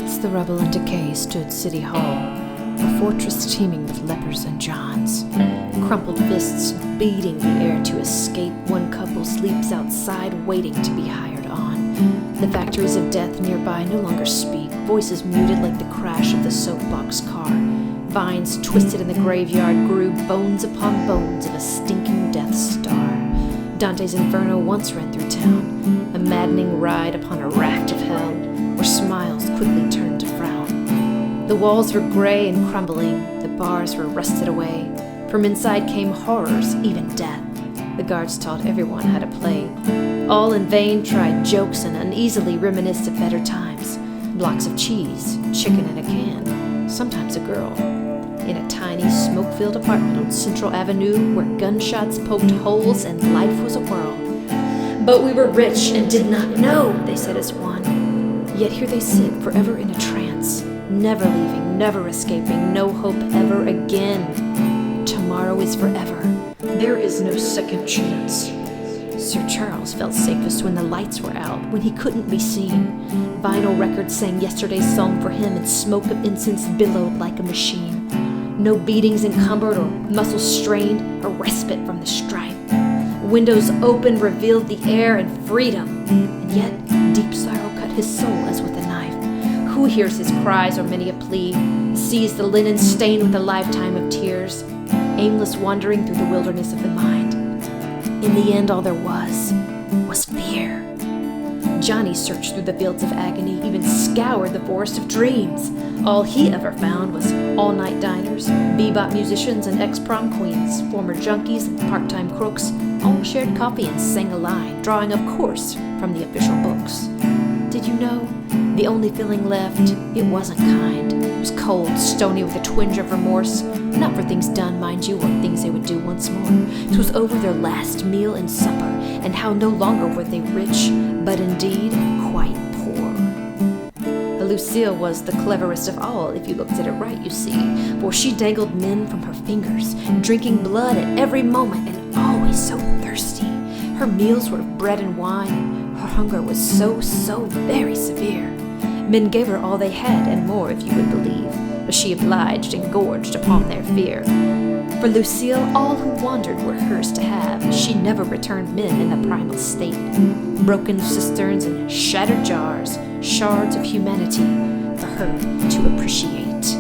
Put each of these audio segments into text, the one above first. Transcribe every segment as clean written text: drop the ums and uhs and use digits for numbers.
Amidst the rubble and decay stood City Hall, a fortress teeming with lepers and Johns. Crumpled fists beating the air to escape, one couple sleeps outside waiting to be hired on. The factories of death nearby no longer speak, voices muted like the crash of the soapbox car. Vines twisted in the graveyard grew, bones upon bones of a stinking Death Star. Dante's Inferno once ran through town, a maddening ride upon a raft of hell, where smiles quickly turned to frown. The walls were gray and crumbling, the bars were rusted away. From inside came horrors, even death. The guards taught everyone how to play. All in vain tried jokes and uneasily reminisced of better times. Blocks of cheese, chicken in a can, sometimes a girl. In a tiny, smoke-filled apartment on Central Avenue where gunshots poked holes and life was a whirl. But we were rich and did not know, they said as one. Yet here they sit, forever in a trance, never leaving, never escaping, no hope ever again. Tomorrow is forever. There is no second chance. Sir Charles felt safest when the lights were out, when he couldn't be seen. Vinyl records sang yesterday's song for him, and smoke of incense billowed like a machine. No beatings encumbered or muscles strained, a respite from the strife. Windows open revealed the air and freedom, and yet deep sorrow cut his soul as with a knife. Who hears his cries or many a plea, sees the linen stained with a lifetime of tears, aimless wandering through the wilderness of the mind? In the end, all there was fear. Johnny searched through the fields of agony, even scoured the forest of dreams. All he ever found was all-night diners, bebop musicians and ex-prom queens, former junkies and part-time crooks, all shared coffee and sang a line, drawing, of course, from the official books. Did you know? The only feeling left, it wasn't kind. It was cold, stony with a twinge of remorse. Not for things done, mind you, or things they would do once more. 'Twas over their last meal and supper, and how no longer were they rich, but indeed quite poor. Lucille was the cleverest of all, if you looked at it right, you see, for she dangled men from her fingers, drinking blood at every moment, and always so thirsty. Her meals were bread and wine, her hunger was so very severe. Men gave her all they had, and more, if you would believe, but she obliged and gorged upon their fear. For Lucille, all who wandered were hers to have. She never returned men in the primal state. Broken cisterns and shattered jars, shards of humanity for her to appreciate.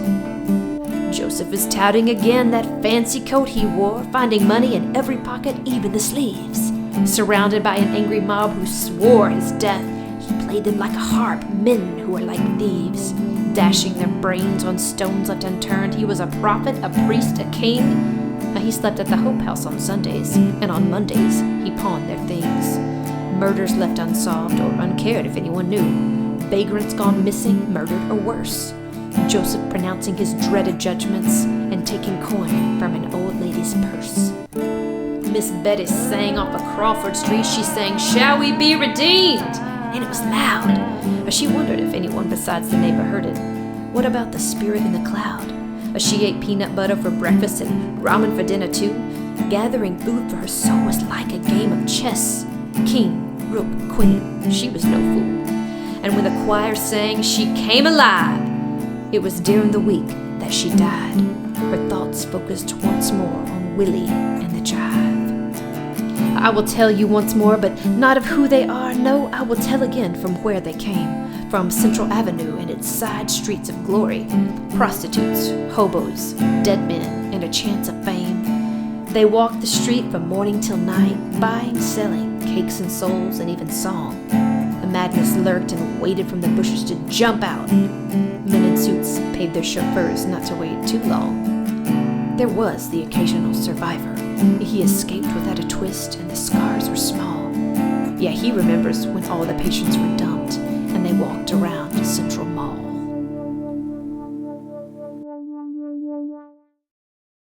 Joseph is touting again that fancy coat he wore, finding money in every pocket, even the sleeves. Surrounded by an angry mob who swore his death, he played them like a harp, men who were like thieves, dashing their brains on stones left unturned. He was a prophet, a priest, a king. He slept at the Hope House on Sundays, and on Mondays he pawned their things. Murders left unsolved or uncared if anyone knew. Vagrants gone missing, murdered, or worse. Joseph pronouncing his dreaded judgments and taking coin from an old lady's purse. Miss Betty sang off of Crawford Street. She sang, "Shall we be redeemed?" And it was loud. She wondered if anyone besides the neighbor heard it. What about the spirit in the cloud? She ate peanut butter for breakfast and ramen for dinner too. Gathering food for her soul was like a game of chess. King, rook, queen, she was no fool. And when the choir sang, she came alive. It was during the week that she died. Her thoughts focused once more on Willie and the jive. I will tell you once more, but not of who they are. No, I will tell again from where they came. From Central Avenue and its side streets of glory. Prostitutes, hobos, dead men, and a chance of fame. They walked the street from morning till night, buying, selling, cakes and souls, and even song. The madness lurked and waited from the bushes to jump out. Men in suits paid their chauffeurs not to wait too long. There was the occasional survivor. He escaped without a twist, and the scars were small. Yeah, he remembers when all the patients were dumped, and they walked around